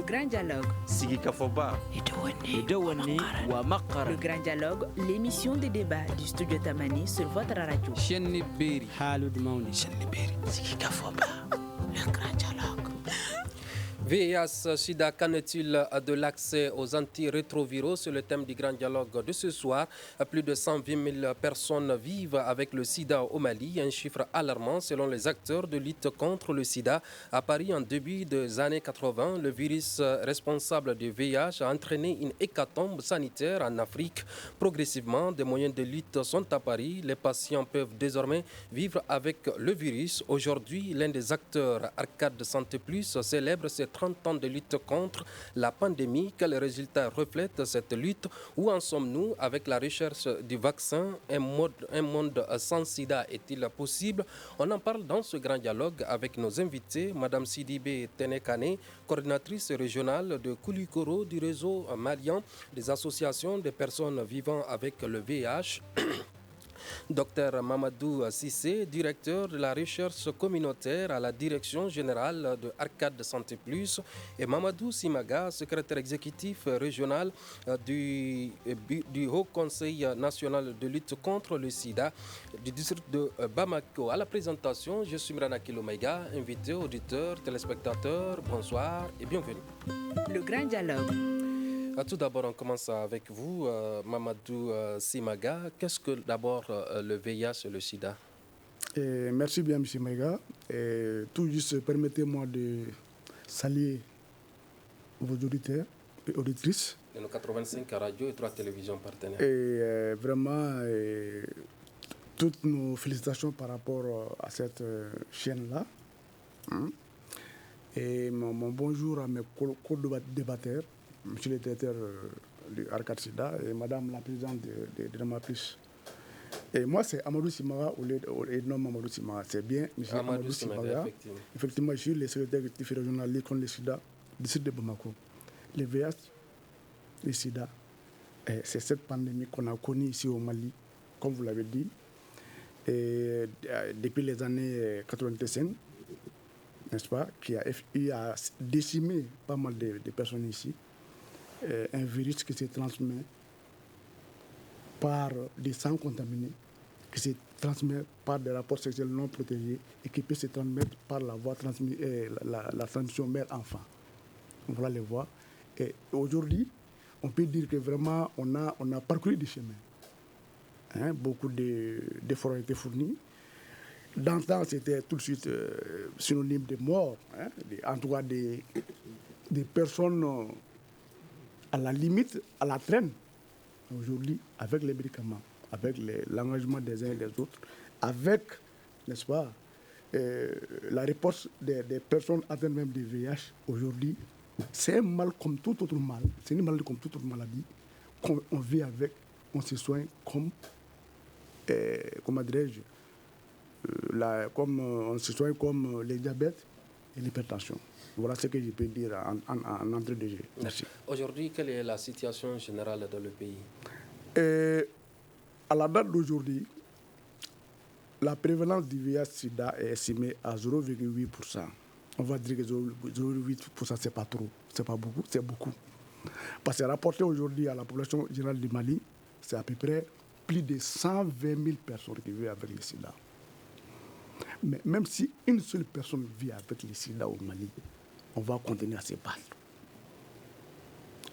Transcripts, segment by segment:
Le grand dialogue. Sigika Foba. Le grand dialogue, l'émission de débat du studio Tamani sur votre radio. Sigika Foba. Le grand dialogue. VIH, SIDA, qu'en est-il de l'accès aux antirétroviraux? C'est le thème du grand dialogue de ce soir. Plus de 120 000 personnes vivent avec le sida au Mali, un chiffre alarmant selon les acteurs de lutte contre le sida. À Paris, en début des années 80, le virus responsable du VIH a entraîné une hécatombe sanitaire en Afrique. Progressivement, des moyens de lutte sont apparus. Les patients peuvent désormais vivre avec le virus. Aujourd'hui, l'un des acteurs, Arcade Santé Plus, célèbre ses 30 ans de lutte contre la pandémie. Quels résultats reflètent cette lutte? Où en sommes-nous avec la recherche du vaccin? Un monde sans sida est-il possible? On en parle dans ce grand dialogue avec nos invités. Madame Sidibé Tenekane, coordinatrice régionale de Koulikoro du réseau malien des associations des personnes vivant avec le VIH. Docteur Mamadou Sissé, directeur de la recherche communautaire à la direction générale de Arcade Santé Plus, et Mamadou Simaga, secrétaire exécutif régional du Haut Conseil national de lutte contre le sida du district de Bamako. À la présentation, je suis Mirana Kilomaïga, invité, auditeur, téléspectateur, bonsoir et bienvenue. Le grand dialogue. Tout d'abord, on commence avec vous, Mamadou Simaga. Qu'est-ce que d'abord le VIH et le sida? Merci bien, M. Simaga. Tout juste, permettez-moi de saluer vos auditeurs et auditrices. De nos 85 radios et 3 télévisions partenaires. Et vraiment, toutes nos félicitations par rapport à cette chaîne-là. Et mon bonjour à mes co-débatteurs. Monsieur le directeur du Arcade Sida et Madame la présidente de Ramaplus. Et moi, c'est Amadou Simaga et non Amadou Simaga. C'est bien Monsieur Amadou Simaga. Effectivement, je suis le secrétaire exécutif régional de contre le Sida du district de Bamako. Le VIH, le Sida, c'est cette pandémie qu'on a connue ici au Mali, comme vous l'avez dit, et depuis les années 85, n'est-ce pas, qui a décimé pas mal de personnes ici. Un virus qui se transmet par des sangs contaminés, qui se transmet par des rapports sexuels non protégés et qui peut se transmettre par la voie la transmission mère-enfant. Voilà les voies. Et aujourd'hui, on peut dire que vraiment, on a parcouru du chemin. Beaucoup d'efforts ont été fournis. Dans le temps, c'était tout de suite synonyme de mort. En tout cas, des personnes à la limite, à la traîne. Aujourd'hui, avec les médicaments, avec l'engagement des uns et des autres, avec, n'est-ce pas, la réponse des personnes atteintes même du VIH, aujourd'hui, c'est un mal comme tout autre mal. C'est une maladie comme toute autre maladie qu'on vit avec, on se soigne comme, comment dirais-je, comme on se soigne comme le diabète et l'hypertension. Voilà ce que je peux dire en entrée de jeu. Merci. Aujourd'hui, quelle est la situation générale dans le pays? À la date d'aujourd'hui, la prévalence du VIH-Sida est estimée à 0,8%. On va dire que 0,8%, c'est pas trop, c'est pas beaucoup, c'est beaucoup. Parce que rapporté aujourd'hui à la population générale du Mali, c'est à peu près plus de 120 000 personnes qui vivent avec le sida. Mais même si une seule personne vit avec le sida au Mali, on va continuer à se battre.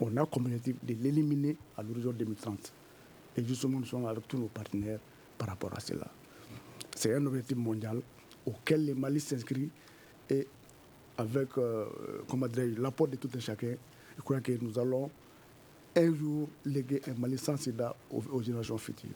On a comme objectif de l'éliminer à l'horizon 2030. Et justement, nous sommes avec tous nos partenaires par rapport à cela. C'est un objectif mondial auquel le Mali s'inscrit et avec l'apport de tout un chacun, je crois que nous allons un jour léguer un Mali sans sida aux générations futures.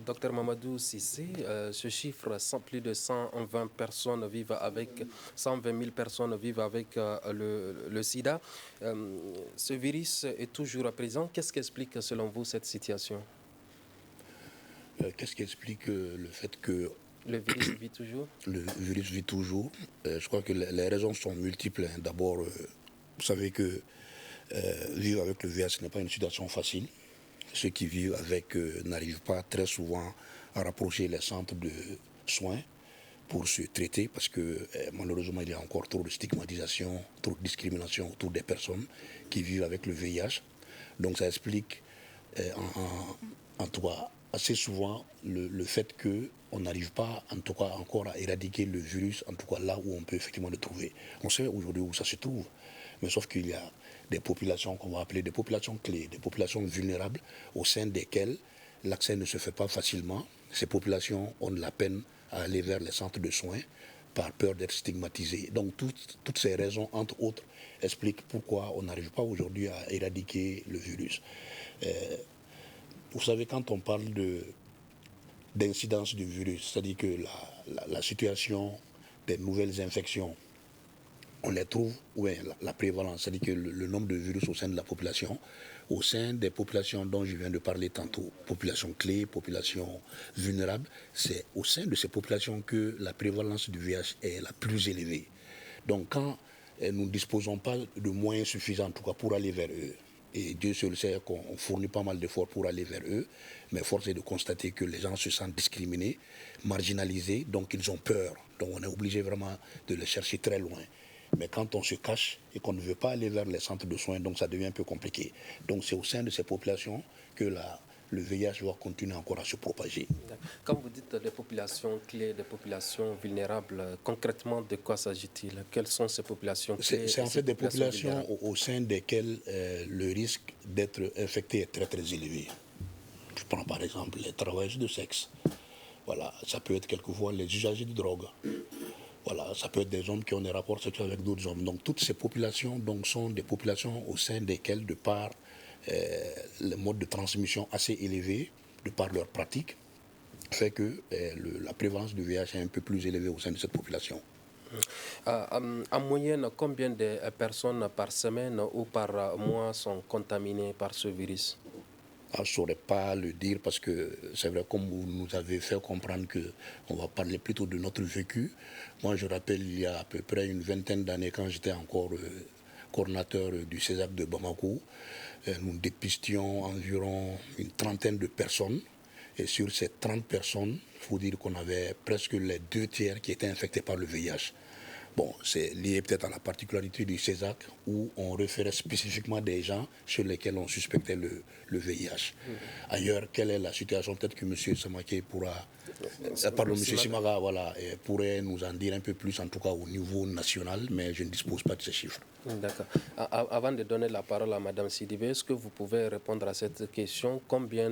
Docteur Mamadou Sissé, ce chiffre, plus de 120 personnes vivent avec, 120 000 personnes vivent avec le sida. Ce virus est toujours présent. Qu'est-ce qui explique selon vous cette situation? Qu'est-ce qui explique le fait que le virus vit toujours? Le virus vit toujours. Je crois que les raisons sont multiples. D'abord, vous savez que vivre avec le VIH, ce n'est pas une situation facile. Ceux qui vivent avec n'arrivent pas très souvent à rapprocher les centres de soins pour se traiter parce que malheureusement il y a encore trop de stigmatisation, trop de discrimination autour des personnes qui vivent avec le VIH. Donc ça explique en tout cas assez souvent le fait qu'on n'arrive pas en tout cas encore à éradiquer le virus, en tout cas là où on peut effectivement le trouver. On sait aujourd'hui où ça se trouve, mais sauf qu'il y a des populations qu'on va appeler des populations clés, des populations vulnérables au sein desquelles l'accès ne se fait pas facilement. Ces populations ont de la peine à aller vers les centres de soins par peur d'être stigmatisées. Donc toutes ces raisons, entre autres, expliquent pourquoi on n'arrive pas aujourd'hui à éradiquer le virus. Vous savez, quand on parle d'incidence du virus, c'est-à-dire que la situation des nouvelles infections, on les trouve, oui, la prévalence, c'est-à-dire que le nombre de virus au sein de la population, au sein des populations dont je viens de parler tantôt, populations clés, populations vulnérables, c'est au sein de ces populations que la prévalence du VIH est la plus élevée. Donc quand nous ne disposons pas de moyens suffisants, en tout cas pour aller vers eux, et Dieu seul sait qu'on fournit pas mal d'efforts pour aller vers eux, mais force est de constater que les gens se sentent discriminés, marginalisés, donc ils ont peur. Donc on est obligé vraiment de les chercher très loin. Mais quand on se cache et qu'on ne veut pas aller vers les centres de soins, donc ça devient un peu compliqué. Donc c'est au sein de ces populations que le VIH va continuer encore à se propager. Quand vous dites des populations clés, des populations vulnérables, concrètement de quoi s'agit-il? Quelles sont ces populations clés? C'est en fait des populations au sein desquelles le risque d'être infecté est très très élevé. Je prends par exemple les travailleurs de sexe. Voilà, ça peut être quelquefois les usagers de drogue. Voilà, ça peut être des hommes qui ont des rapports sexuels avec d'autres hommes. Donc toutes ces populations donc, sont des populations au sein desquelles, de par le mode de transmission assez élevé, de par leur pratique, fait que la prévalence du VIH est un peu plus élevée au sein de cette population. En moyenne, combien de personnes par semaine ou par mois sont contaminées par ce virus? Je ne saurais pas le dire parce que c'est vrai, comme vous nous avez fait comprendre qu'on va parler plutôt de notre vécu. Moi, je rappelle, il y a à peu près une vingtaine d'années, quand j'étais encore coordinateur du CESAC de Bamako, nous dépistions environ une trentaine de personnes. Et sur ces 30 personnes, il faut dire qu'on avait presque les 2 tiers qui étaient infectés par le VIH. Bon, c'est lié peut-être à la particularité du CESAC où on référait spécifiquement des gens sur lesquels on suspectait le VIH. Ailleurs, quelle est la situation? Peut-être que M. Samaké pourra... Pardon, M. Simaga, voilà, pourrait nous en dire un peu plus, en tout cas au niveau national, mais je ne dispose pas de ces chiffres. D'accord. Avant de donner la parole à Mme Sidibé, est-ce que vous pouvez répondre à cette question? Combien,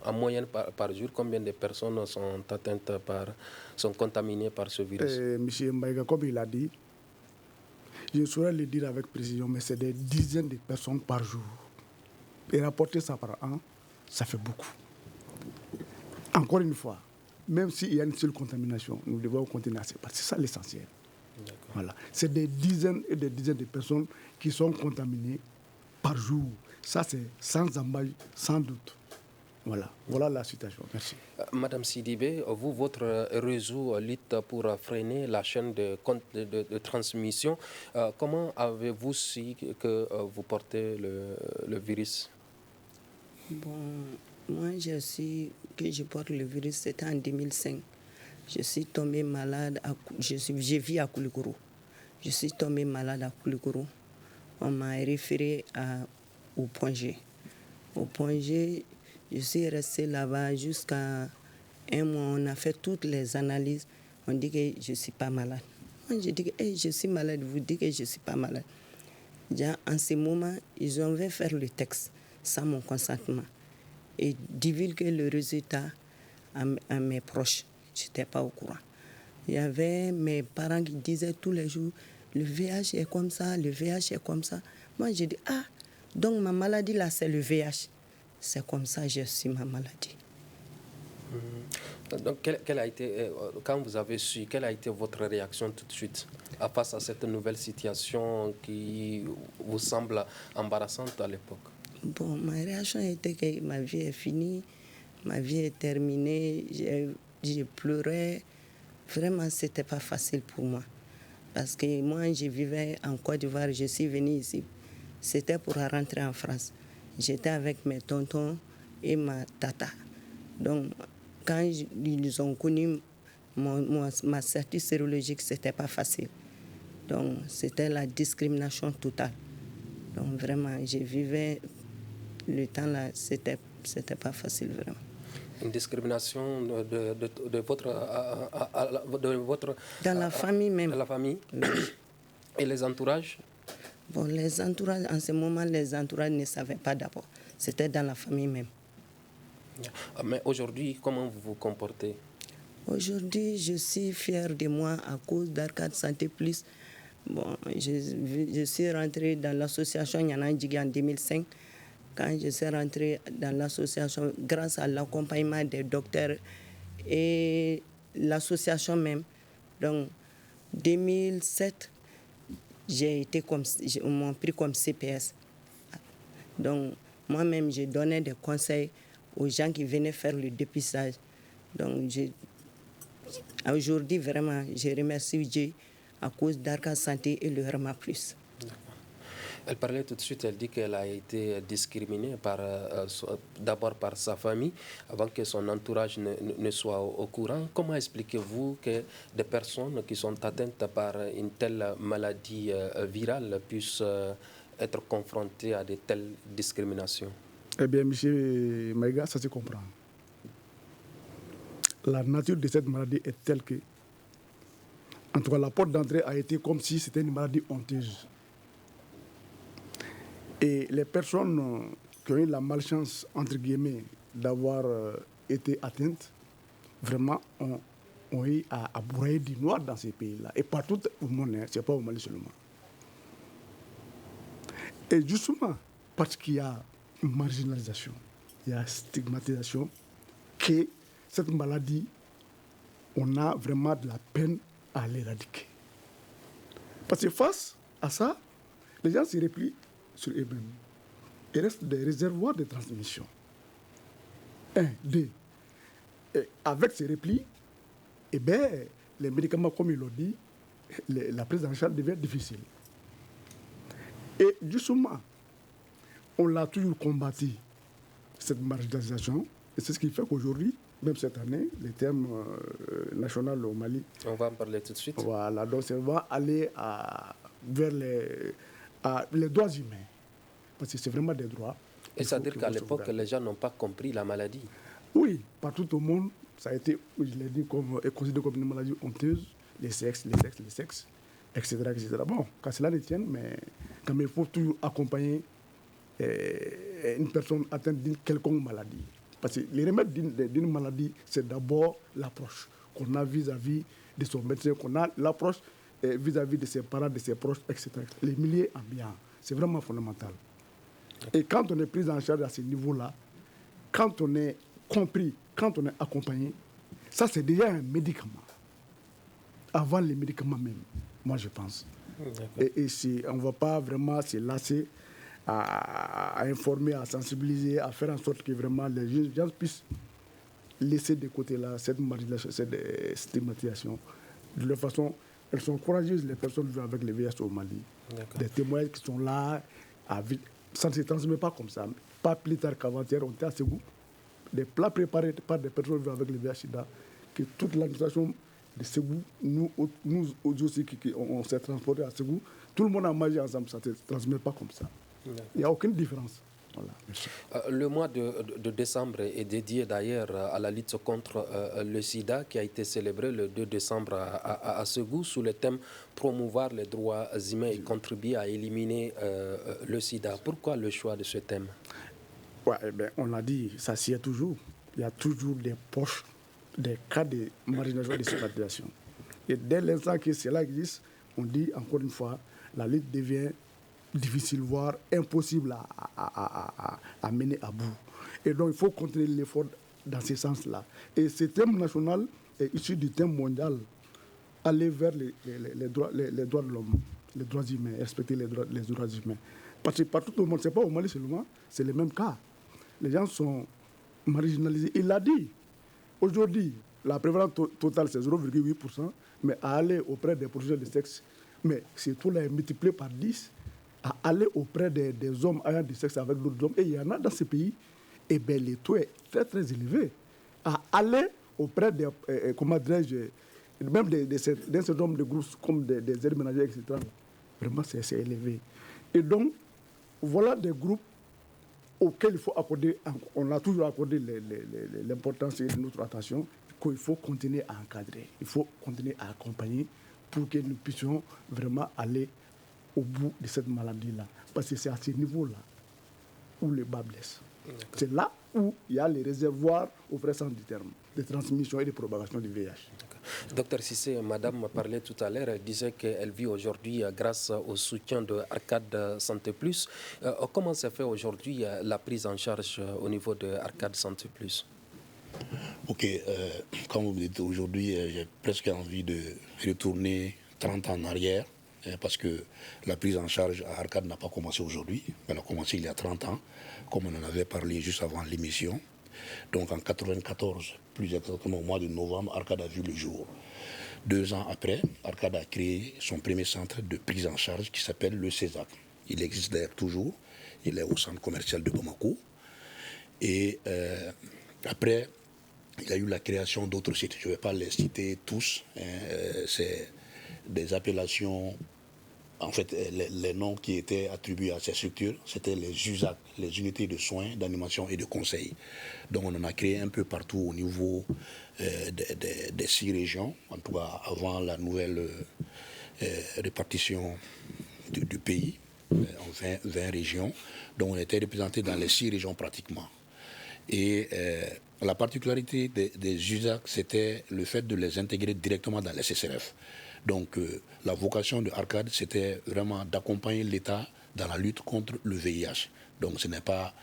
en moyenne par jour, combien de personnes sont atteintes sont contaminées par ce virus? Monsieur Mbaïga, comme il a dit, je ne saurais le dire avec précision, mais c'est des dizaines de personnes par jour. Et rapporter ça par an, ça fait beaucoup. Encore une fois, même s'il y a une seule contamination, nous devons continuer à se battre. C'est ça l'essentiel. Voilà. C'est des dizaines et des dizaines de personnes qui sont contaminées par jour. Ça, c'est sans embâche, sans doute. Voilà la situation. Merci. Madame Sidibé, vous, votre réseau lutte pour freiner la chaîne de transmission. Comment avez-vous su que vous portez le virus? Bon, moi, je porte le virus, c'était en 2005. Je suis tombée malade, je vis à Koulikoro. Je suis tombée malade à Koulikoro. On m'a référé au Point G. Au Point G, je suis restée là-bas jusqu'à un mois. On a fait toutes les analyses. On dit que je ne suis pas malade. Moi, je dis que je suis malade. Vous dites que je ne suis pas malade. Déjà, en ce moment, ils ont fait faire le texte sans mon consentement et divulguer le résultat à mes proches. Je n'étais pas au courant. Il y avait mes parents qui disaient tous les jours, le VIH est comme ça, le VIH est comme ça. Moi, j'ai dit, donc ma maladie là, c'est le VIH. C'est comme ça que j'ai su ma maladie. Donc, quelle a été, quand vous avez su, quelle a été votre réaction tout de suite face à cette nouvelle situation qui vous semble embarrassante à l'époque? Bon, ma réaction était que ma vie est finie, ma vie est terminée, j'ai pleuré. Vraiment, ce n'était pas facile pour moi. Parce que moi, je vivais en Côte d'Ivoire, je suis venue ici. C'était pour rentrer en France. J'étais avec mes tontons et ma tata. Donc, quand ils ont connu ma statut sérologique, ce n'était pas facile. Donc, c'était la discrimination totale. Donc, vraiment, je vivais le temps là, c'était pas facile, vraiment. Une discrimination de votre... Dans la famille même. Dans la famille. Oui. Et les entourages? Bon, les entourages, en ce moment, les entourages ne savaient pas d'abord. C'était dans la famille même. Mais aujourd'hui, comment vous vous comportez? Aujourd'hui, je suis fière de moi à cause d'Arcade Santé Plus. Bon, je suis rentrée dans l'association Yana Ndjigi en 2005. Quand je suis rentrée dans l'association, grâce à l'accompagnement des docteurs et l'association même, donc 2007, on m'a pris comme CPS. Donc, moi-même, je donnais des conseils aux gens qui venaient faire le dépistage. Donc, aujourd'hui, vraiment, je remercie Dieu à cause d'Arcade Santé et le RMA+. Elle parlait tout de suite, elle dit qu'elle a été discriminée d'abord par sa famille, avant que son entourage ne soit au courant. Comment expliquez-vous que des personnes qui sont atteintes par une telle maladie virale puissent être confrontées à de telles discriminations? Eh bien, M. Maïga, ça se comprend. La nature de cette maladie est telle que, en tout cas, la porte d'entrée a été comme si c'était une maladie honteuse. Et les personnes qui ont eu la malchance, entre guillemets, d'avoir été atteintes, vraiment ont eu à broyer du noir dans ces pays-là. Et partout au monde, ce n'est pas au Mali seulement. Et justement, parce qu'il y a une marginalisation, il y a une stigmatisation, que cette maladie, on a vraiment de la peine à l'éradiquer. Parce que face à ça, les gens se replient sur eux-mêmes. Il reste des réservoirs de transmission. 1, 2. Et avec ces replis, eh bien, les médicaments, comme ils l'ont dit, la prise en charge devient difficile. Et justement, on l'a toujours combattu, cette marginalisation. Et c'est ce qui fait qu'aujourd'hui, même cette année, le thème national au Mali... On va en parler tout de suite. Voilà, donc ça va aller vers les droits humains. Parce que c'est vraiment des droits. Et ça veut dire qu'à l'époque, les gens n'ont pas compris la maladie. Oui, partout au monde, ça a été, je l'ai dit, considéré comme une maladie honteuse, les sexes, etc., etc. Bon, quand cela ne tienne, mais quand il faut toujours accompagner une personne atteinte d'une quelconque maladie. Parce que les remèdes d'une maladie, c'est d'abord l'approche qu'on a vis-à-vis de son médecin, qu'on a l'approche vis-à-vis de ses parents, de ses proches, etc. Les milieux ambiants, c'est vraiment fondamental. Et quand on est pris en charge à ce niveau-là, quand on est compris, quand on est accompagné, ça c'est déjà un médicament. Avant les médicaments même, moi je pense. Et on ne va pas vraiment se lasser à informer, à sensibiliser, à faire en sorte que vraiment les gens puissent laisser de côté là, cette marginalisation, cette stigmatisation. De toute façon, elles sont courageuses, les personnes vivant avec le VIH au Mali. Des témoignages qui sont là, ça ne se transmet pas comme ça. Pas plus tard qu'avant-hier, on était à Ségou. Des plats préparés par des personnes vivant avec le VIH-Sida, que toute l'administration de Ségou, nous aussi, on s'est transportés à Ségou, tout le monde a mangé ensemble, ça ne se transmet pas comme ça. Il n'y a aucune différence. Voilà, le mois de décembre est dédié d'ailleurs à la lutte contre le sida qui a été célébré le 2 décembre à Ségou sous le thème « Promouvoir les droits humains et contribuer à éliminer le sida ». Pourquoi le choix de ce thème? Ouais, on l'a dit, ça s'y est toujours. Il y a toujours des poches, des cas de marginalisation et de stigmatisation. Et dès l'instant que cela existe, on dit encore une fois, la lutte devient difficile, voire impossible à mener à bout. Et donc, il faut continuer l'effort dans ce sens-là. Et ce thème national est issu du thème mondial, aller vers les droits de l'homme, les droits humains, respecter les droits humains. Parce que partout au monde, ce n'est pas au Mali seulement, c'est le même cas. Les gens sont marginalisés. Il l'a dit. Aujourd'hui, la prévalence totale, c'est 0,8%, mais à aller auprès des professionnels de sexe, mais c'est tout là multiplié par 10, à aller auprès des hommes ayant du sexe avec d'autres hommes, et il y en a dans ces pays, et bien le taux est très très élevé. À aller auprès des, comment dirais-je, même d'un certain nombre de groupes comme des aides ménagères, etc., vraiment c'est élevé. Et donc, voilà des groupes auxquels il faut accorder, on a toujours accordé l'importance et notre attention, qu'il faut continuer à encadrer, il faut continuer à accompagner pour que nous puissions vraiment aller au bout de cette maladie-là. Parce que c'est à ce niveau-là où le bas blesse. C'est là où il y a les réservoirs au vrai sens du terme, de transmission et de propagation du VIH. Docteur Cissé, madame parlait tout à l'heure, elle disait qu'elle vit aujourd'hui grâce au soutien de Arcade Santé Plus. Comment se fait aujourd'hui la prise en charge au niveau de Arcade Santé Plus? Ok, comme vous dites aujourd'hui, j'ai presque envie de retourner 30 ans en arrière, parce que la prise en charge à Arcade n'a pas commencé aujourd'hui, elle a commencé il y a 30 ans, comme on en avait parlé juste avant l'émission. Donc en 1994, plus exactement au mois de novembre, Arcade a vu le jour. 2 ans après, Arcade a créé son premier centre de prise en charge qui s'appelle le CESAC. Il existe d'ailleurs toujours, il est au centre commercial de Bamako. Et après, il y a eu la création d'autres sites. Je ne vais pas les citer tous. C'est des appellations, en fait, les noms qui étaient attribués à ces structures, c'était les USAC, les unités de soins, d'animation et de conseil. Donc on en a créé un peu partout au niveau des 6 régions, en tout cas avant la nouvelle répartition du pays, en 20 régions. Donc on était représentés dans les 6 régions pratiquement. Et la particularité des USAC, c'était le fait de les intégrer directement dans les CCRF. Donc la vocation de Arcade, c'était vraiment d'accompagner l'État dans la lutte contre le VIH. Donc ce n'est pas,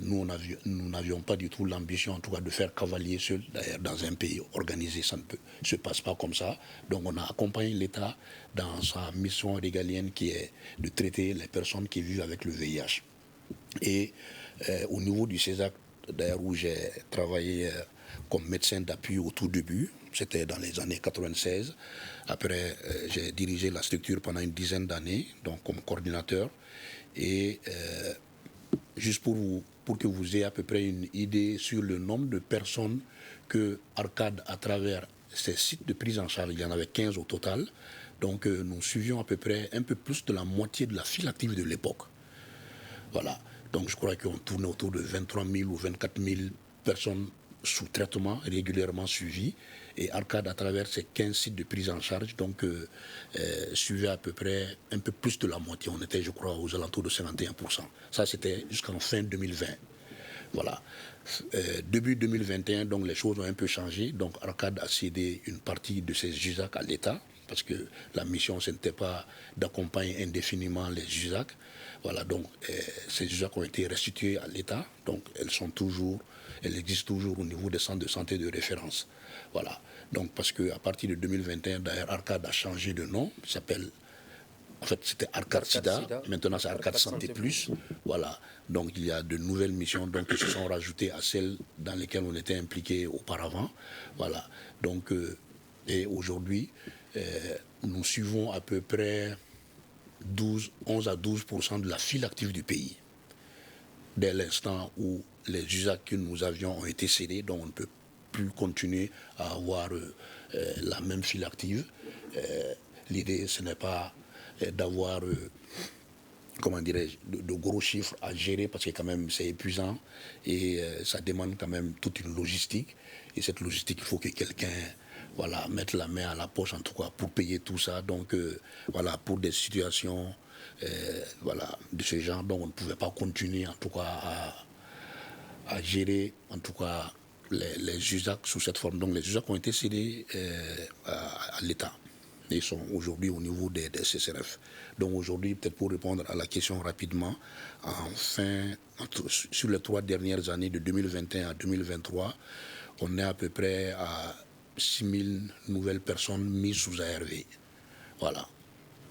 nous n'avions pas du tout l'ambition en tout cas de faire cavalier seul d'ailleurs dans un pays organisé, ça ne se passe pas comme ça. Donc on a accompagné l'État dans sa mission régalienne qui est de traiter les personnes qui vivent avec le VIH. Et au niveau du CESAC, d'ailleurs où j'ai travaillé comme médecin d'appui au tout début, c'était dans les années 96. Après, j'ai dirigé la structure pendant une dizaine d'années, donc comme coordinateur. Et juste pour que vous ayez à peu près une idée sur le nombre de personnes que Arcade, à travers ces sites de prise en charge, il y en avait 15 au total, donc nous suivions à peu près un peu plus de la moitié de la file active de l'époque. Voilà. Donc je crois qu'on tournait autour de 23 000 ou 24 000 personnes sous traitement régulièrement suivies. Et Arcade, à travers ces 15 sites de prise en charge, donc suivait à peu près un peu plus de la moitié. On était, je crois, aux alentours de 51%. Ça, c'était jusqu'en fin 2020. Voilà. Début 2021, donc les choses ont un peu changé. Donc Arcade a cédé une partie de ses USAC à l'État, parce que la mission, ce n'était pas d'accompagner indéfiniment les USAC. Voilà, donc ces USAC ont été restituées à l'État, donc elles existent toujours au niveau des centres de santé de référence. Voilà, donc parce qu'à partir de 2021, d'ailleurs, Arcade a changé de nom, il s'appelle, en fait c'était Arcade Sida, maintenant c'est Arcade Santé Plus. Voilà, donc il y a de nouvelles missions donc, qui se sont rajoutées à celles dans lesquelles on était impliqués auparavant. Voilà, donc, et aujourd'hui, nous suivons à peu près 11 à 12% de la file active du pays. Dès l'instant où les USAC que nous avions ont été cédés, donc on ne peut plus continuer à avoir la même file active. L'idée, ce n'est pas d'avoir, comment dirais-je, de gros chiffres à gérer parce que quand même c'est épuisant et ça demande quand même toute une logistique. Et cette logistique, il faut que quelqu'un mettre la main à la poche en tout cas pour payer tout ça. Donc voilà, pour des situations de ce genre, donc on ne pouvait pas continuer en tout cas à gérer en tout cas les USAC sous cette forme. Donc les USAC ont été cédés à l'État. Ils sont aujourd'hui au niveau des CCRF. Donc aujourd'hui, peut-être pour répondre à la question rapidement, sur les 3 dernières années de 2021 à 2023, on est à peu près à 6 000 nouvelles personnes mises sous ARV. Voilà.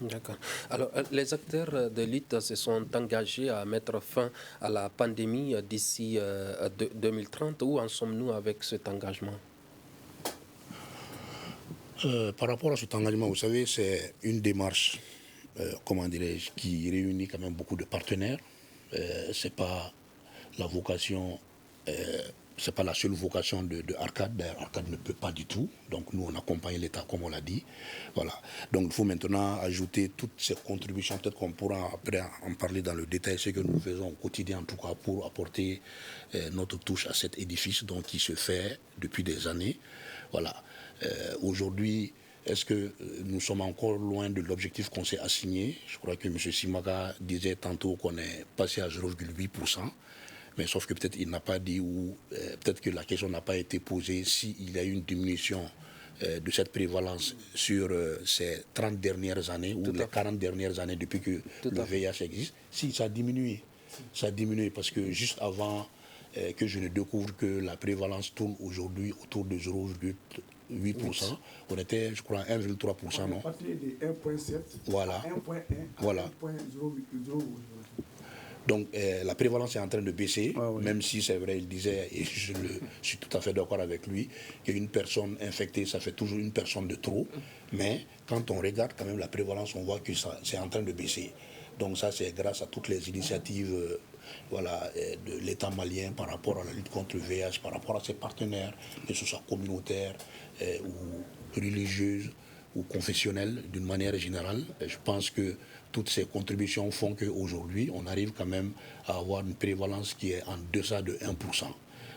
D'accord. Alors, les acteurs de lutte se sont engagés à mettre fin à la pandémie d'ici 2030. Où en sommes-nous avec cet engagement ? Par rapport à cet engagement, vous savez, c'est une démarche, qui réunit quand même beaucoup de partenaires. C'est pas la vocation c'est pas la seule vocation de Arcade. D'ailleurs, Arcade ne peut pas du tout. Donc nous, on accompagne l'État comme on l'a dit. Voilà. Donc il faut maintenant ajouter toutes ces contributions. Peut-être qu'on pourra après en parler dans le détail, ce que nous faisons au quotidien, en tout cas, pour apporter notre touche à cet édifice donc, qui se fait depuis des années. Voilà. Aujourd'hui, est-ce que nous sommes encore loin de l'objectif qu'on s'est assigné? Je crois que M. Simaga disait tantôt qu'on est passé à 0,8%. Mais sauf que peut-être il n'a pas dit ou peut-être que la question n'a pas été posée s'il y a eu une diminution de cette prévalence sur ces 30 dernières années ou les 40 dernières années depuis que le VIH existe. Si, ça a diminué. Ça a diminué parce que juste avant que je ne découvre que la prévalence tourne aujourd'hui autour de 0,8%, on était, je crois, à 1,3%, non? On est parti de 1,7 voilà. à 1,1 voilà. à 1,0. Donc la prévalence est en train de baisser, oui. Même si c'est vrai, il disait, et je suis tout à fait d'accord avec lui, qu'une personne infectée, ça fait toujours une personne de trop. Mais quand on regarde quand même la prévalence, on voit que c'est en train de baisser. Donc ça, c'est grâce à toutes les initiatives de l'État malien par rapport à la lutte contre le VIH, par rapport à ses partenaires, que ce soit communautaires ou religieuses ou confessionnelles d'une manière générale. Et je pense que toutes ces contributions font qu'aujourd'hui, on arrive quand même à avoir une prévalence qui est en deçà de 1%.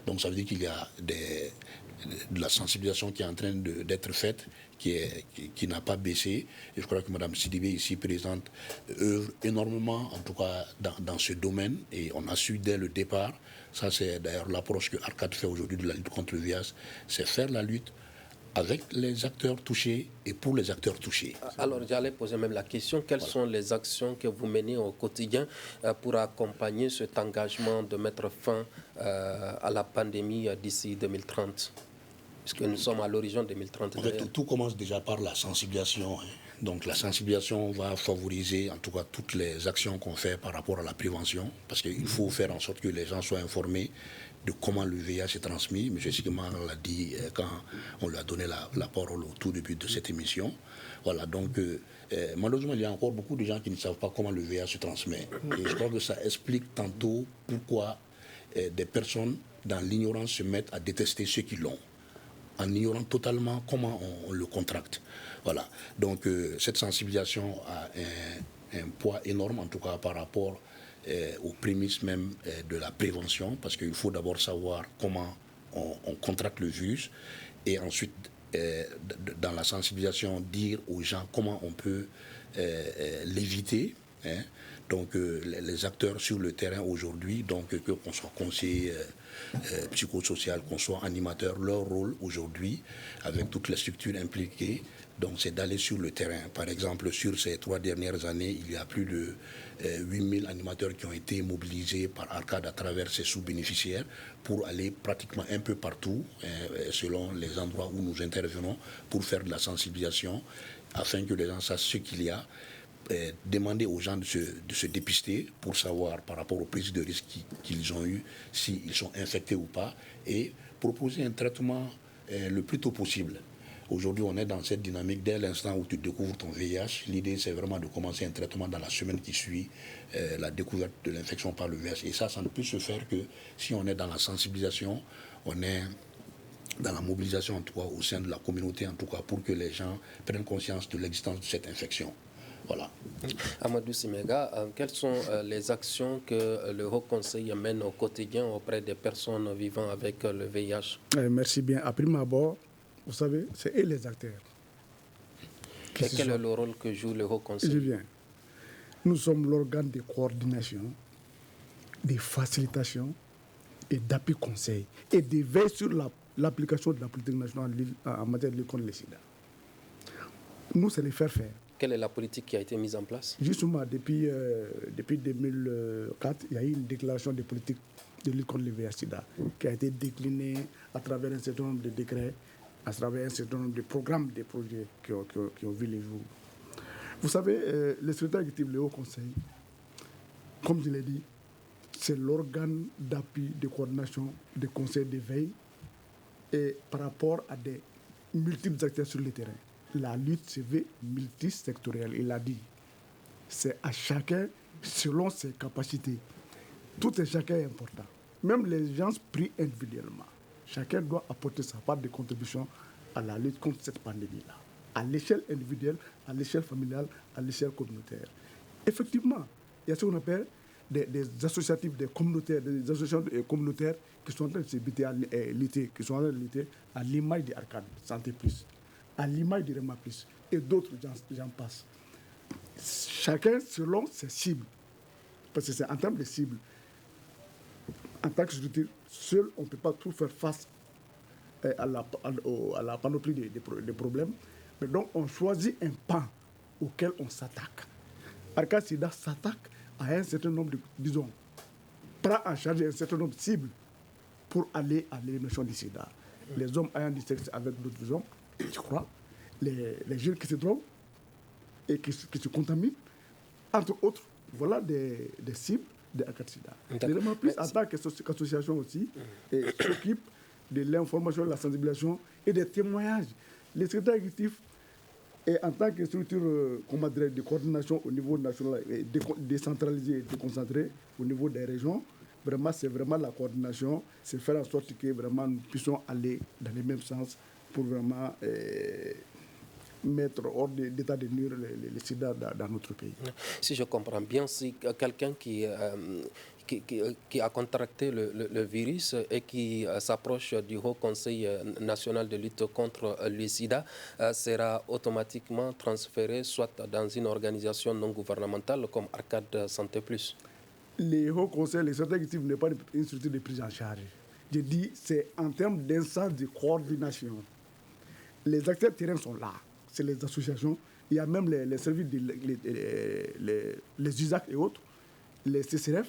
Donc ça veut dire qu'il y a de la sensibilisation qui est en train d'être faite, qui n'a pas baissé. Et je crois que Mme Sidibé, ici présente, œuvre énormément, en tout cas dans ce domaine. Et on a su dès le départ, ça c'est d'ailleurs l'approche que Arcade fait aujourd'hui de la lutte contre le VIH, c'est faire la lutte avec les acteurs touchés et pour les acteurs touchés. Alors j'allais poser même la question, quelles sont les actions que vous menez au quotidien pour accompagner cet engagement de mettre fin à la pandémie d'ici 2030 ? Puisque nous sommes à l'horizon 2030. En fait, tout commence déjà par la sensibilisation. Donc la sensibilisation va favoriser en tout cas toutes les actions qu'on fait par rapport à la prévention, parce qu'il faut faire en sorte que les gens soient informés de comment le VIH est transmis. M. Sigman l'a dit quand on lui a donné la parole au tout début de cette émission. Voilà, donc malheureusement, il y a encore beaucoup de gens qui ne savent pas comment le VIH se transmet. Et je crois que ça explique tantôt pourquoi des personnes dans l'ignorance se mettent à détester ceux qui l'ont, en ignorant totalement comment on le contracte. Voilà. Donc cette sensibilisation a un poids énorme, en tout cas par rapport aux prémices même de la prévention, parce qu'il faut d'abord savoir comment on contracte le virus, et ensuite, dans la sensibilisation, dire aux gens comment on peut l'éviter. Donc les acteurs sur le terrain aujourd'hui, donc qu'on soit conseiller psychosocial, qu'on soit animateur, leur rôle aujourd'hui, avec toutes les structures impliquées, donc c'est d'aller sur le terrain. Par exemple, sur ces 3 dernières années, il y a plus de 8000 animateurs qui ont été mobilisés par Arcade à travers ses sous-bénéficiaires pour aller pratiquement un peu partout, selon les endroits où nous intervenons, pour faire de la sensibilisation, afin que les gens sachent ce qu'il y a. Demander aux gens de se dépister pour savoir par rapport aux prises de risque qu'ils ont eues, s'ils sont infectés ou pas, et proposer un traitement le plus tôt possible. Aujourd'hui, on est dans cette dynamique. Dès l'instant où tu découvres ton VIH, l'idée, c'est vraiment de commencer un traitement dans la semaine qui suit la découverte de l'infection par le VIH. Et ça ne peut se faire que si on est dans la sensibilisation, on est dans la mobilisation, en tout cas, au sein de la communauté, en tout cas, pour que les gens prennent conscience de l'existence de cette infection. Voilà. Amadou Simega, quelles sont les actions que le Haut Conseil mène au quotidien auprès des personnes vivant avec le VIH? Merci bien. À prime abord, vous savez, c'est eux les acteurs. Et quel est le rôle que joue le Haut Conseil? Je viens. Nous sommes l'organe de coordination, de facilitation et d'appui conseil et de veille sur l'application de la politique nationale en matière de lutte contre le sida. Nous, c'est les faire faire. Quelle est la politique qui a été mise en place? Justement, depuis 2004, il y a eu une déclaration de politique de lutte contre le VIH-Sida qui a été déclinée à travers un certain nombre de décrets, à travers un certain nombre de programmes, de projets qui ont vu les jours. Vous savez, le secrétaire exécutif, le Haut Conseil, comme je l'ai dit, c'est l'organe d'appui, de coordination, de conseil de veille et par rapport à des multiples acteurs sur le terrain. La lutte se veut multisectorielle, il l'a dit. C'est à chacun selon ses capacités. Tout et chacun est important. Même les gens pris individuellement. chacun doit apporter sa part de contribution à la lutte contre cette pandémie-là, à l'échelle individuelle, à l'échelle familiale, à l'échelle communautaire. Effectivement, il y a ce qu'on appelle des associatifs, des communautaires, des associations communautaires qui sont en train de se lutter, qui sont en train de lutter à l'image de Arcade Santé Plus, à l'image de Rema Plus, et d'autres, j'en passe. Chacun selon ses cibles. Parce que c'est en termes de cibles. En tant que structure, seul, on ne peut pas tout faire face à la panoplie des problèmes. Mais donc, on choisit un pan auquel on s'attaque. Arcade Sida s'attaque à un certain nombre disons, prend en charge un certain nombre de cibles pour aller à l'élimination du sida. Les hommes ayant du sexe avec d'autres hommes, je crois, les jeunes qui se droguent et qui se contaminent, entre autres, voilà des cibles de Arcade Sida. Vraiment plus en tant qu'association aussi, s'occupe de l'information, de la sensibilisation et des témoignages. Les secrétaires exécutifs, et en tant que structure de coordination au niveau national, décentralisée et déconcentrée au niveau des régions, vraiment, c'est vraiment la coordination, c'est faire en sorte que vraiment nous puissions aller dans le même sens pour vraiment mettre hors d'état de nuire le sida dans notre pays. Si je comprends bien, si quelqu'un qui a contracté le virus et qui s'approche du Haut Conseil national de lutte contre le sida sera automatiquement transféré soit dans une organisation non gouvernementale comme Arcade Santé Plus. Les Hauts Conseils, les secrétaires exécutifs n'est pas une structure de prise en charge. Je dis, c'est en termes d'instance de coordination. Les acteurs terrains sont là. C'est les associations. Il y a même les services, les USAC et autres, les CCRF.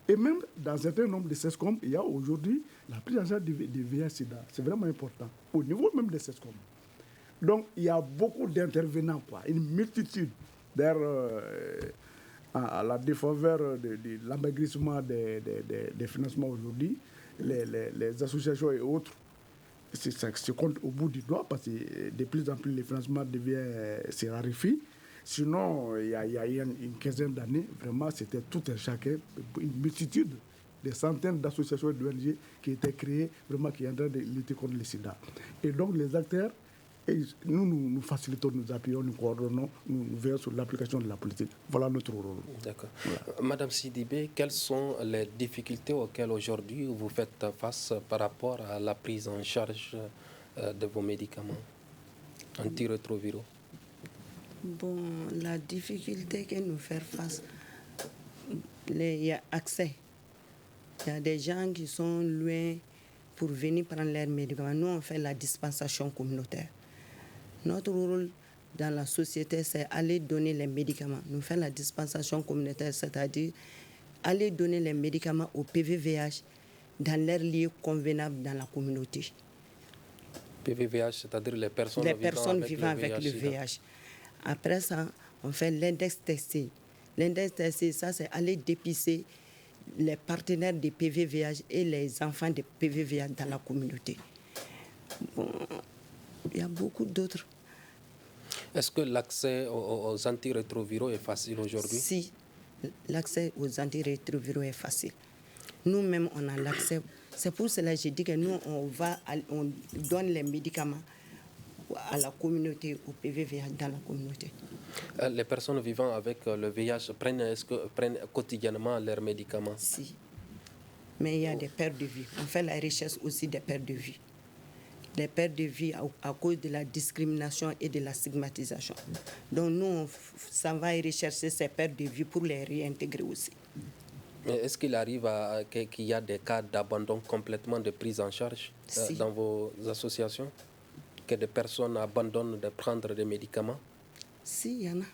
Et même dans un certain nombre de CESCOM, il y a aujourd'hui la prise en charge des VIH-Sida. C'est vraiment important, au niveau même des CESCOM. Donc, il y a beaucoup d'intervenants, une multitude. D'ailleurs, à la défaveur de l'amaigrissement des financements aujourd'hui, les associations et autres se comptent au bout du doigt parce que de plus en plus les financements se raréfient. Sinon, il y a une quinzaine d'années, vraiment, c'était tout un chacun, une multitude, des centaines d'associations et d'ONG qui étaient créées, vraiment, qui sont en train de lutter contre le sida. Et donc, les acteurs, nous facilitons, nous appuyons, nous coordonnons, nous veillons sur l'application de la politique. Voilà notre rôle. D'accord. Voilà. Madame Sidibé, quelles sont les difficultés auxquelles aujourd'hui vous faites face par rapport à la prise en charge de vos médicaments antirétroviraux? Bon, la difficulté que nous faisons face, il y a accès. Il y a des gens qui sont loin pour venir prendre leurs médicaments. Nous, on fait la dispensation communautaire. Notre rôle dans la société, c'est aller donner les médicaments. Nous faisons la dispensation communautaire, c'est-à-dire aller donner les médicaments au PVVH dans leur lieu convenable dans la communauté. PVVH, c'est-à-dire les personnes vivant avec le VIH. Après ça, on fait l'index testé. L'index testé, ça, c'est aller dépister les partenaires des PVVH et les enfants des PVVH dans la communauté. Bon, il y a beaucoup d'autres. Est-ce que l'accès aux antirétroviraux est facile aujourd'hui? Si, l'accès aux antirétroviraux est facile. Nous-mêmes, on a l'accès. C'est pour cela que je dis que nous, on donne les médicaments à la communauté, au PVVH dans la communauté. Les personnes vivant avec le VIH prennent quotidiennement leurs médicaments? Si. Mais il y a des pertes de vie. On fait la recherche aussi des pertes de vie. Des pertes de vie à cause de la discrimination et de la stigmatisation. Donc nous, on s'en va rechercher ces pertes de vie pour les réintégrer aussi. Mais est-ce qu'il arrive qu'il y a des cas d'abandon complètement de prise en charge dans vos associations? Que des personnes abandonnent de prendre des médicaments? Si, il y en a.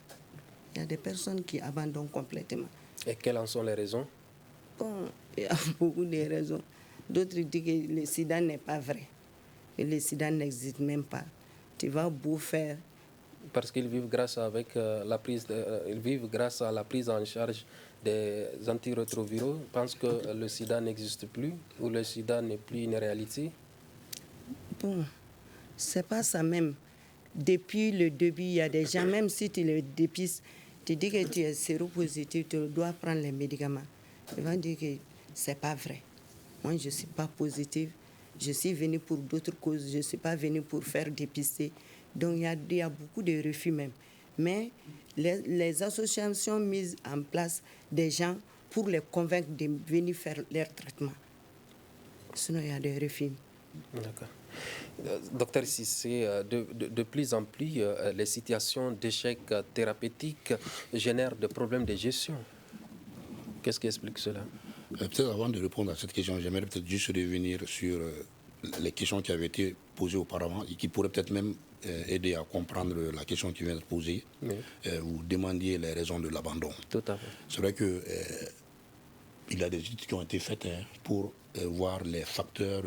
Il y a des personnes qui abandonnent complètement. Et quelles en sont les raisons? Bon, il y a beaucoup de raisons. D'autres disent que le sida n'est pas vrai. Que le sida n'existe même pas. Tu vas beau faire. Parce qu'ils vivent grâce à la prise en charge des antirétroviraux. Ils pensent que le sida n'existe plus ou le sida n'est plus une réalité? Bon, c'est pas ça même. Depuis le début, il y a des gens, même si tu le dépistes, tu dis que tu es séropositif, tu dois prendre les médicaments. Ils vont dire que c'est pas vrai. Moi, je ne suis pas positive. Je suis venue pour d'autres causes. Je ne suis pas venue pour faire dépister. Donc, il y a beaucoup de refus même. Mais les associations mises en place des gens pour les convaincre de venir faire leur traitement. Sinon, il y a des refus. D'accord. Docteur Cissé, de plus en plus, les situations d'échec thérapeutique génèrent des problèmes de gestion. Qu'est-ce qui explique cela? Peut-être avant de répondre à cette question, j'aimerais peut-être juste revenir sur les questions qui avaient été posées auparavant et qui pourraient peut-être même aider à comprendre la question qui vient de poser. Oui. Vous demandiez les raisons de l'abandon. Tout à fait. C'est vrai que il y a des études qui ont été faites pour voir les facteurs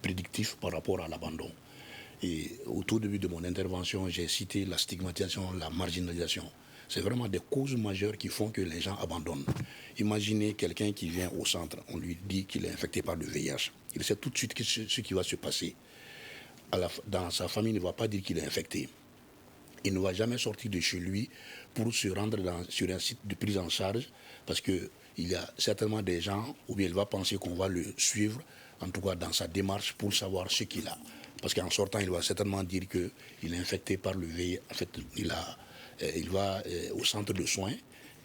prédictifs par rapport à l'abandon. Et au tout début de mon intervention, j'ai cité la stigmatisation, la marginalisation. C'est vraiment des causes majeures qui font que les gens abandonnent. Imaginez quelqu'un qui vient au centre, on lui dit qu'il est infecté par le VIH. Il sait tout de suite ce qui va se passer. Dans sa famille, il ne va pas dire qu'il est infecté. Il ne va jamais sortir de chez lui pour se rendre sur un site de prise en charge parce qu'il y a certainement des gens, ou bien il va penser qu'on va le suivre, en tout cas dans sa démarche, pour savoir ce qu'il a. Parce qu'en sortant, il va certainement dire qu'il est infecté par le VIH. En fait, il va au centre de soins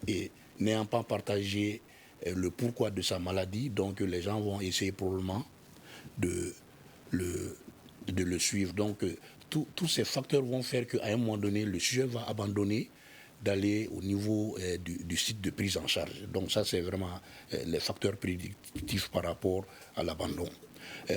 et n'ayant pas partagé le pourquoi de sa maladie, donc les gens vont essayer probablement de le suivre. Donc tous ces facteurs vont faire qu'à un moment donné, le sujet va abandonner d'aller au niveau du site de prise en charge. Donc ça, c'est vraiment les facteurs prédictifs par rapport à l'abandon.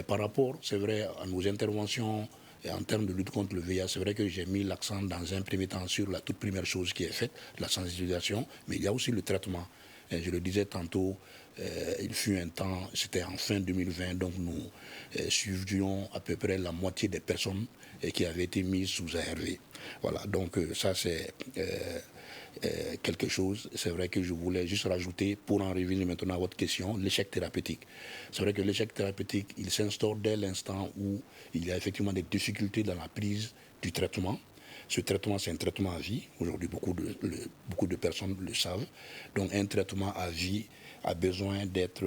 Par rapport, c'est vrai, à nos interventions en termes de lutte contre le VIH, c'est vrai que j'ai mis l'accent dans un premier temps sur la toute première chose qui est faite, la sensibilisation, mais il y a aussi le traitement. Je le disais tantôt, il fut un temps, c'était en fin 2020, donc nous suivions à peu près la moitié des personnes qui avaient été mises sous ARV. Voilà, donc ça c'est quelque chose, c'est vrai que je voulais juste rajouter, pour en revenir maintenant à votre question, l'échec thérapeutique. C'est vrai que l'échec thérapeutique, il s'instaure dès l'instant où il y a effectivement des difficultés dans la prise du traitement. Ce traitement, c'est un traitement à vie. Aujourd'hui, beaucoup de personnes le savent. Donc, un traitement à vie a besoin d'être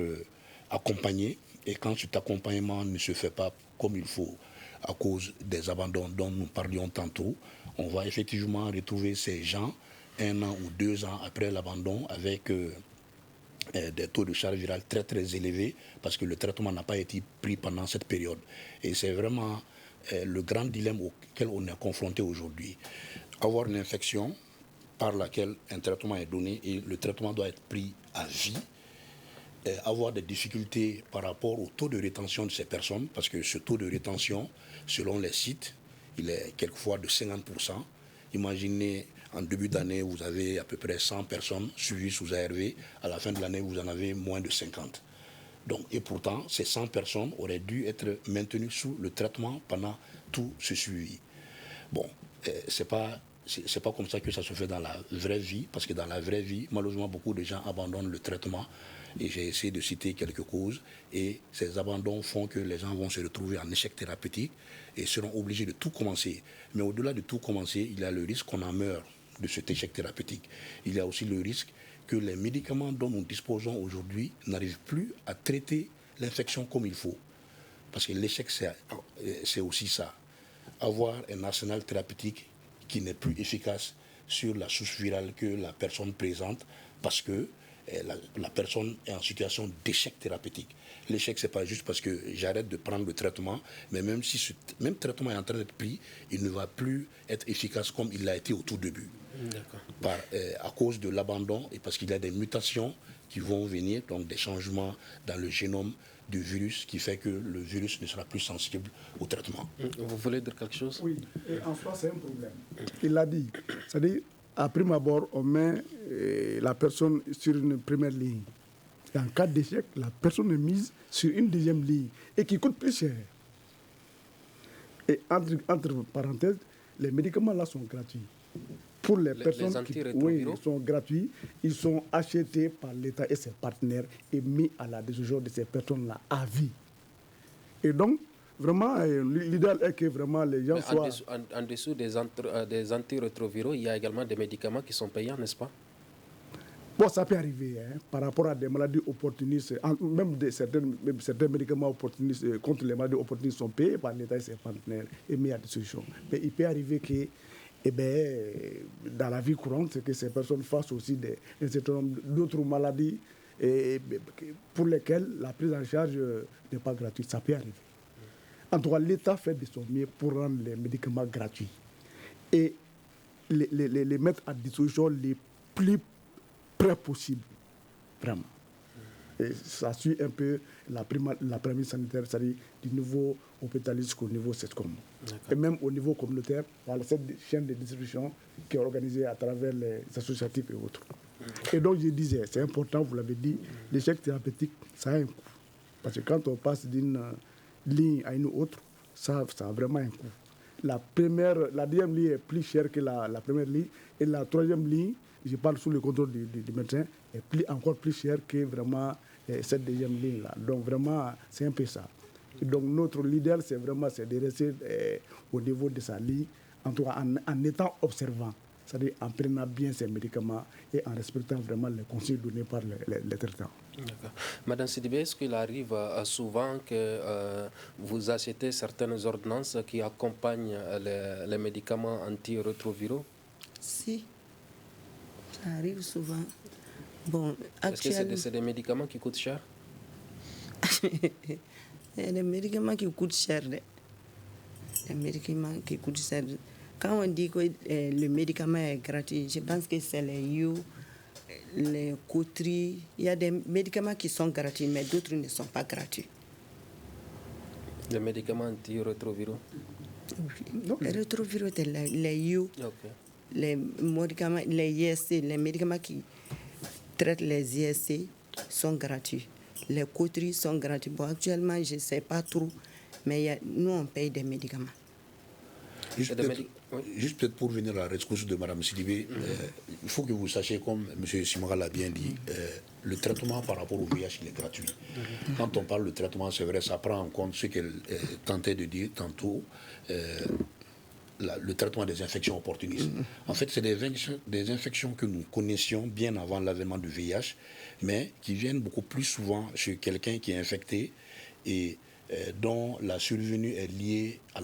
accompagné. Et quand cet accompagnement ne se fait pas comme il faut, à cause des abandons dont nous parlions tantôt, on va effectivement retrouver ces gens 1 an ou 2 ans après l'abandon avec des taux de charge virale très très élevés parce que le traitement n'a pas été pris pendant cette période. Et c'est vraiment le grand dilemme auquel on est confronté aujourd'hui. Avoir une infection par laquelle un traitement est donné et le traitement doit être pris à vie, avoir des difficultés par rapport au taux de rétention de ces personnes, parce que ce taux de rétention, selon les sites, il est quelquefois de 50%. Imaginez, en début d'année, vous avez à peu près 100 personnes suivies sous ARV. À la fin de l'année, vous en avez moins de 50. Donc, et pourtant, ces 100 personnes auraient dû être maintenues sous le traitement pendant tout ce suivi. Bon, c'est pas comme ça que ça se fait dans la vraie vie, parce que dans la vraie vie, malheureusement, beaucoup de gens abandonnent le traitement. Et j'ai essayé de citer quelques causes. Et ces abandons font que les gens vont se retrouver en échec thérapeutique et seront obligés de tout commencer. Mais au-delà de tout commencer, il y a le risque qu'on en meure de cet échec thérapeutique. Il y a aussi le risque que les médicaments dont nous disposons aujourd'hui n'arrivent plus à traiter l'infection comme il faut. Parce que l'échec, c'est aussi ça. Avoir un arsenal thérapeutique qui n'est plus efficace sur la souche virale que la personne présente parce que la personne est en situation d'échec thérapeutique. L'échec, ce n'est pas juste parce que j'arrête de prendre le traitement, mais même si ce même traitement est en train d'être pris, il ne va plus être efficace comme il l'a été au tout début. À cause de l'abandon et parce qu'il y a des mutations qui vont venir, donc des changements dans le génome du virus qui fait que le virus ne sera plus sensible au traitement. Vous voulez dire quelque chose? Oui, et en soi, c'est un problème. Il l'a dit. C'est-à-dire, à prime abord, on met la personne sur une première ligne. Et en cas d'échec, la personne est mise sur une deuxième ligne et qui coûte plus cher. Et entre parenthèses, les médicaments là sont gratuits. Pour les personnes ils sont gratuits, ils sont achetés par l'État et ses partenaires et mis à la disposition de ces personnes-là à vie. Et donc, vraiment, l'idéal est que vraiment les gens soient... En dessous des antirétroviraux, il y a également des médicaments qui sont payants, n'est-ce pas? Bon, ça peut arriver, hein, par rapport à des maladies opportunistes, même certains médicaments opportunistes contre les maladies opportunistes sont payés par l'État et ses partenaires et mis à disposition. Mais il peut arriver que, dans la vie courante, que ces personnes fassent aussi un certain nombre d'autres maladies pour lesquelles la prise en charge n'est pas gratuite. Ça peut arriver. En tout cas, l'État fait de son mieux pour rendre les médicaments gratuits et les mettre à disposition les plus près possible, vraiment. Et ça suit un peu la pyramide sanitaire, c'est-à-dire du niveau hôpitaliste jusqu'au niveau SESCOM. Et même au niveau communautaire, par cette chaîne de distribution qui est organisée à travers les associatifs et autres. Et donc je disais, c'est important, vous l'avez dit, l'échec thérapeutique, ça a un coût. Parce que quand on passe d'une ligne à une autre, ça a vraiment un coût. La deuxième ligne est plus chère que la première ligne, et la troisième ligne, je parle sous le contrôle du médecin, est encore plus cher que vraiment cette deuxième ligne-là. Donc vraiment, c'est un peu ça. Et donc notre leader, c'est de rester au niveau de sa ligne, en tout cas en étant observant, c'est-à-dire en prenant bien ses médicaments et en respectant vraiment les conseils donnés par les traitants. Madame Sidibé, est-ce qu'il arrive souvent que vous achetez certaines ordonnances qui accompagnent les médicaments antirétroviraux? Si. Ça arrive souvent. Bon, est-ce que c'est des médicaments qui coûtent cher? Les médicaments qui coûtent cher. Les médicaments qui coûtent cher. Quand on dit que le médicament est gratuit, je pense que c'est les You, les Coutri. Il y a des médicaments qui sont gratuits, mais d'autres ne sont pas gratuits. Les médicaments antirétroviraux? Oui. Les rétroviraux, c'est les You. Okay. Les médicaments, les ISC, les médicaments qui traitent les ISC sont gratuits. Les coteries sont gratuits. Bon, actuellement, je ne sais pas trop, mais nous, on paye des médicaments. Juste peut-être pour venir à la rescousse de Mme Sidibé, il faut que vous sachiez, comme M. Simara l'a bien dit, le traitement par rapport au VIH, il est gratuit. Quand on parle de traitement, c'est vrai, ça prend en compte ce qu'elle tentait de dire tantôt, le traitement des infections opportunistes. En fait, c'est des infections que nous connaissions bien avant l'avènement du VIH, mais qui viennent beaucoup plus souvent chez quelqu'un qui est infecté et dont la survenue est liée à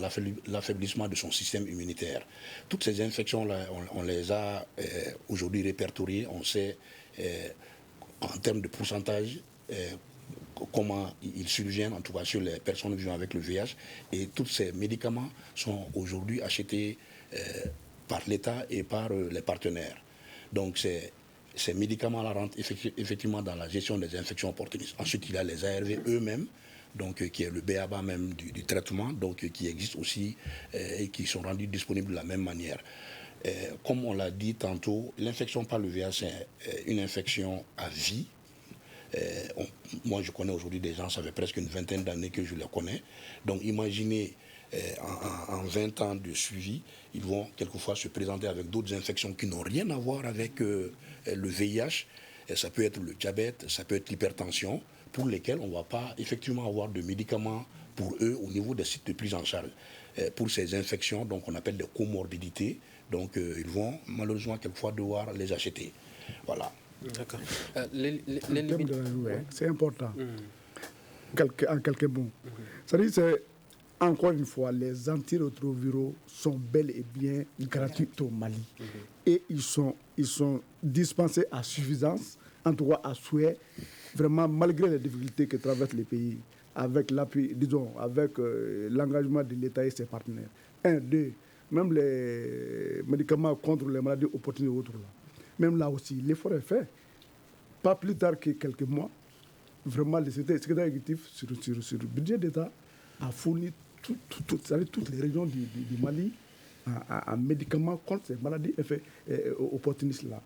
l'affaiblissement de son système immunitaire. Toutes ces infections-là, on les a aujourd'hui répertoriées, on sait en termes de pourcentage comment ils surviennent, en tout cas sur les personnes vivant avec le VIH. Et tous ces médicaments sont aujourd'hui achetés par l'État et par les partenaires. Donc ces médicaments-là rentrent effectivement dans la gestion des infections opportunistes. Ensuite, il y a les ARV eux-mêmes, donc, qui est le b.a.-ba même du traitement, donc, qui existe aussi et qui sont rendus disponibles de la même manière. Comme on l'a dit tantôt, l'infection par le VIH, c'est une infection à vie. Moi, je connais aujourd'hui des gens, ça fait presque une vingtaine d'années que je les connais. Donc, imaginez, en 20 ans de suivi, ils vont quelquefois se présenter avec d'autres infections qui n'ont rien à voir avec le VIH. Ça peut être le diabète, ça peut être l'hypertension, pour lesquels on ne va pas effectivement avoir de médicaments pour eux au niveau des sites de prise en charge. Pour ces infections, donc on appelle des comorbidités, donc ils vont malheureusement quelquefois devoir les acheter. Voilà. D'accord. C'est important. En quelques mots. C'est-à-dire, c'est encore une fois, les antirétroviraux sont bel et bien gratuits au Mali. Et ils sont dispensés à suffisance, en tout cas à souhait, vraiment malgré les difficultés que traversent les pays, avec l'appui, disons, avec l'engagement de l'État et ses partenaires. 1, 2, même les médicaments contre les maladies opportunistes et autres, là. Même là aussi, l'effort est fait. Pas plus tard que quelques mois, vraiment, le secrétaire exécutif sur le budget d'État a fourni toutes les régions du Mali en médicaments contre ces maladies opportunistes-là.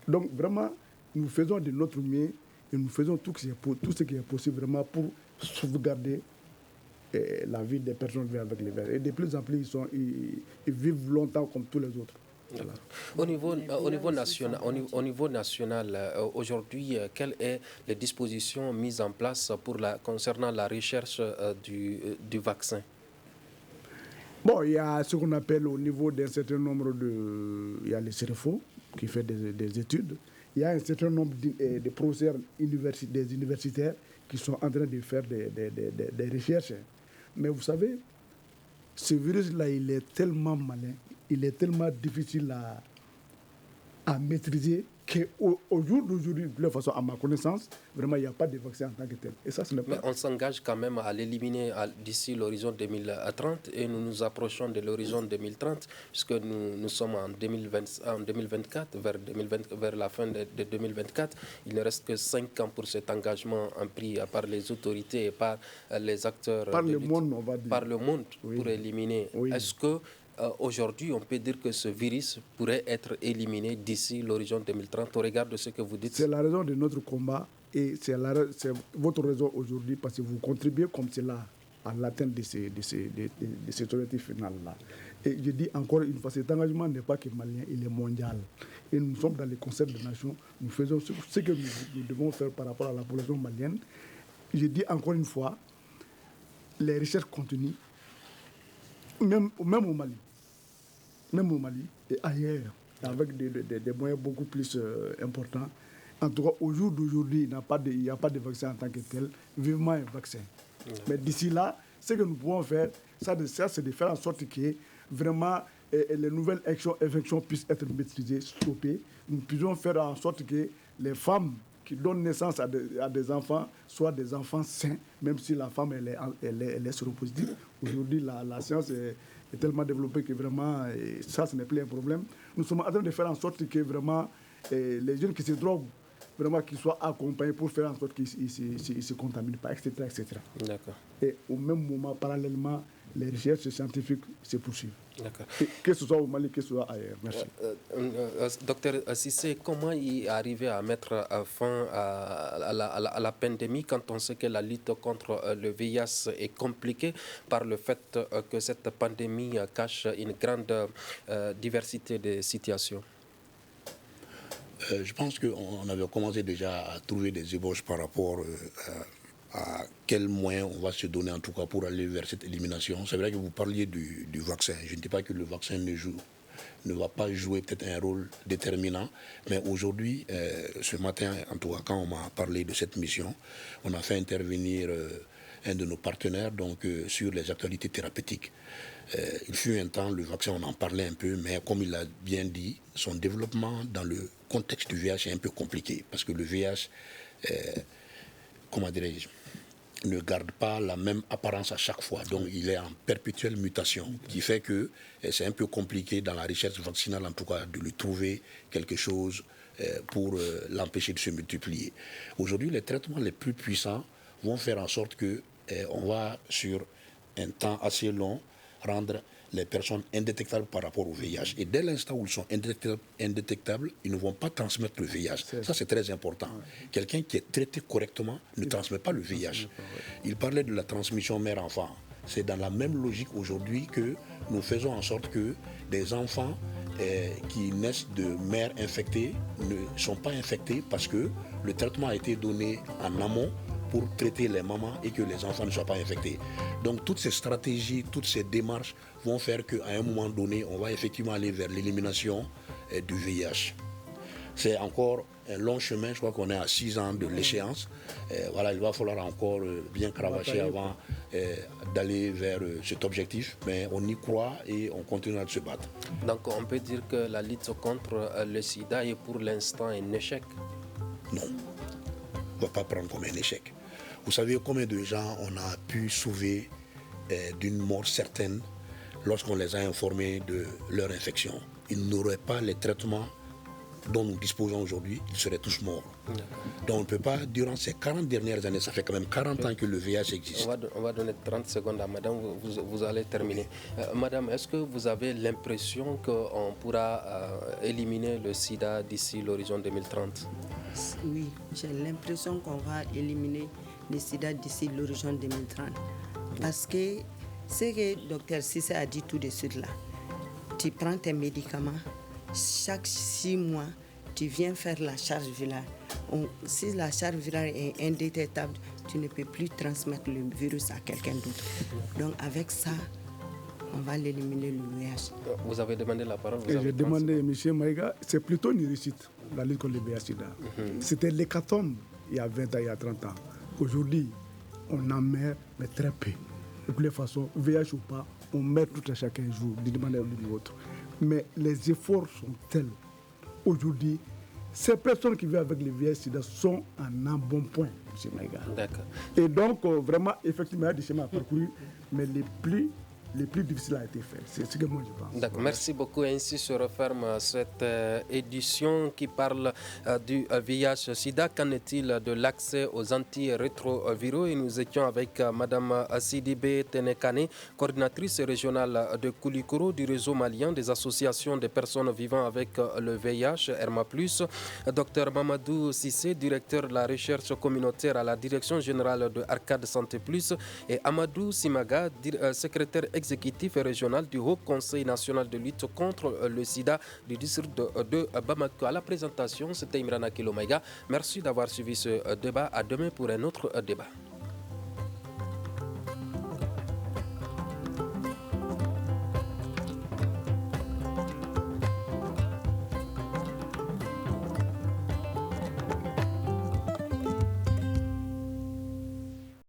Donc, vraiment, nous faisons de notre mieux et nous faisons tout ce qui est possible vraiment pour sauvegarder la vie des personnes vivant avec les vers. Et de plus en plus, ils vivent longtemps comme tous les autres. Voilà. Au niveau national, aujourd'hui, quelles sont les dispositions mises en place concernant la recherche du vaccin? Bon, il y a ce qu'on appelle au niveau d'un certain nombre il y a les CEREFO qui fait des études. il y a un certain nombre de professeurs des universitaires qui sont en train de faire des recherches. Mais vous savez, ce virus-là, il est tellement malin, il est tellement difficile à maîtriser qu'au jour d'aujourd'hui, de toute façon, à ma connaissance, vraiment, il n'y a pas de vaccin en tant que tel. Et ça, ce n'est pas... Mais on s'engage quand même à l'éliminer d'ici l'horizon 2030 et nous nous approchons de l'horizon 2030 puisque nous sommes en 2024, vers la fin de 2024. Il ne reste que 5 ans pour cet engagement pris par les autorités et par les acteurs par le monde, on va dire. Par le monde, oui. Pour éliminer. Oui. Est-ce que aujourd'hui, on peut dire que ce virus pourrait être éliminé d'ici l'horizon 2030 au regard de ce que vous dites? C'est la raison de notre combat et c'est votre raison aujourd'hui parce que vous contribuez comme cela à l'atteinte de cet objectif final-là. Et je dis encore une fois, cet engagement n'est pas que malien, il est mondial. Et nous sommes dans les concerts des nations, nous faisons ce que nous devons faire par rapport à la population malienne. Je dis encore une fois, les recherches continuent, même au Mali. Même au Mali et ailleurs, avec des moyens beaucoup plus importants. En tout cas, au jour d'aujourd'hui, il n'y a pas de vaccin en tant que tel. Vivement un vaccin. Mais d'ici là, ce que nous pouvons faire, c'est de faire en sorte que vraiment les nouvelles infections puissent être maîtrisées, stoppées. Nous puissions faire en sorte que les femmes qui donnent naissance à des enfants soient des enfants sains, même si la femme elle est séropositive. Aujourd'hui, la science est tellement développée que vraiment, ça, ce n'est plus un problème. Nous sommes en train de faire en sorte que vraiment, les jeunes qui se droguent, vraiment qu'ils soient accompagnés pour faire en sorte qu'ils ne se contaminent pas, etc. etc. D'accord. Et au même moment, parallèlement, les recherches scientifiques se poursuivent. D'accord. Que ce soit au Mali, que ce soit ailleurs. Merci. Docteur Cissé, comment y arriver à mettre fin à la pandémie quand on sait que la lutte contre le VIH est compliquée par le fait que cette pandémie cache une grande diversité de situations? Je pense qu'on avait commencé déjà à trouver des ébauches par rapport à quels moyens on va se donner en tout cas pour aller vers cette élimination. C'est vrai que vous parliez du vaccin. Je ne dis pas que le vaccin ne va pas jouer peut-être un rôle déterminant, mais aujourd'hui, ce matin, en tout cas quand on m'a parlé de cette mission, on a fait intervenir un de nos partenaires donc, sur les actualités thérapeutiques. Il fut un temps, le vaccin, on en parlait un peu, mais comme il l'a bien dit, son développement dans le contexte du VIH est un peu compliqué, parce que le VIH, comment dirais-je, ne garde pas la même apparence à chaque fois. Donc il est en perpétuelle mutation, qui fait que c'est un peu compliqué dans la recherche vaccinale, en tout cas, de lui trouver quelque chose pour l'empêcher de se multiplier. Aujourd'hui, les traitements les plus puissants vont faire en sorte qu'on va, sur un temps assez long, rendre les personnes indétectables par rapport au VIH. Et dès l'instant où ils sont indétectables, ils ne vont pas transmettre le VIH. Ça, c'est très important. Quelqu'un qui est traité correctement ne transmet pas le VIH. Il parlait de la transmission mère-enfant. C'est dans la même logique aujourd'hui que nous faisons en sorte que des enfants qui naissent de mères infectées ne sont pas infectés parce que le traitement a été donné en amont pour traiter les mamans et que les enfants ne soient pas infectés. Donc toutes ces stratégies, toutes ces démarches vont faire qu'à un moment donné, on va effectivement aller vers l'élimination du VIH. C'est encore un long chemin, je crois qu'on est à 6 ans de l'échéance. Voilà, il va falloir encore bien cravacher avant d'aller vers cet objectif, mais on y croit et on continuera de se battre. Donc on peut dire que la lutte contre le sida est pour l'instant un échec? Non, on ne va pas prendre comme un échec. Vous savez combien de gens on a pu sauver d'une mort certaine lorsqu'on les a informés de leur infection? Ils n'auraient pas les traitements dont nous disposons aujourd'hui, ils seraient tous morts. Donc on ne peut pas, durant ces 40 dernières années, ça fait quand même 40 ans que le VIH existe. On va donner 30 secondes à madame, vous allez terminer. Madame, est-ce que vous avez l'impression qu'on pourra éliminer le sida d'ici l'horizon 2030? Oui, j'ai l'impression qu'on va éliminer le sida d'ici l'horizon 2030. Parce que ce que le docteur Cissé a dit tout de suite là, tu prends tes médicaments, chaque 6 mois, tu viens faire la charge virale. Si la charge virale est indétectable, tu ne peux plus transmettre le virus à quelqu'un d'autre. Donc avec ça, on va l'éliminer le VIH. Vous avez demandé la parole. J'ai demandé à M. Maïga, c'est plutôt une réussite, la lutte contre le VIH-Sida. C'était l'hécatombe il y a 20 ans, il y a 30 ans. Aujourd'hui, on en met, mais très peu. De toutes les façons, VIH ou pas, on met tout à chacun jour, d'une manière ou d'une autre. Mais les efforts sont tels. Aujourd'hui, ces personnes qui vivent avec le VIH-Sida sont en un bon point, M. Maïga. D'accord. Et donc, vraiment, effectivement, il y a des chemins à parcourir, mais les plus difficiles ont été faits. C'est ce que moi je pense. D'accord, merci beaucoup. Ainsi se referme cette édition qui parle du VIH-Sida. Qu'en est-il de l'accès aux antirétroviraux? Et nous étions avec Mme Sidibé Tenekane, coordinatrice régionale de Koulikoro du réseau malien des associations des personnes vivant avec le VIH, Herma+, Dr Mamadou Sissé, directeur de la recherche communautaire à la direction générale de Arcade Santé+, et Amadou Simaga, secrétaire exécutif et régional du Haut Conseil national de lutte contre le sida du district de Bamako. À la présentation, c'était Imrana Kilomaïga. Merci d'avoir suivi ce débat. À demain pour un autre débat.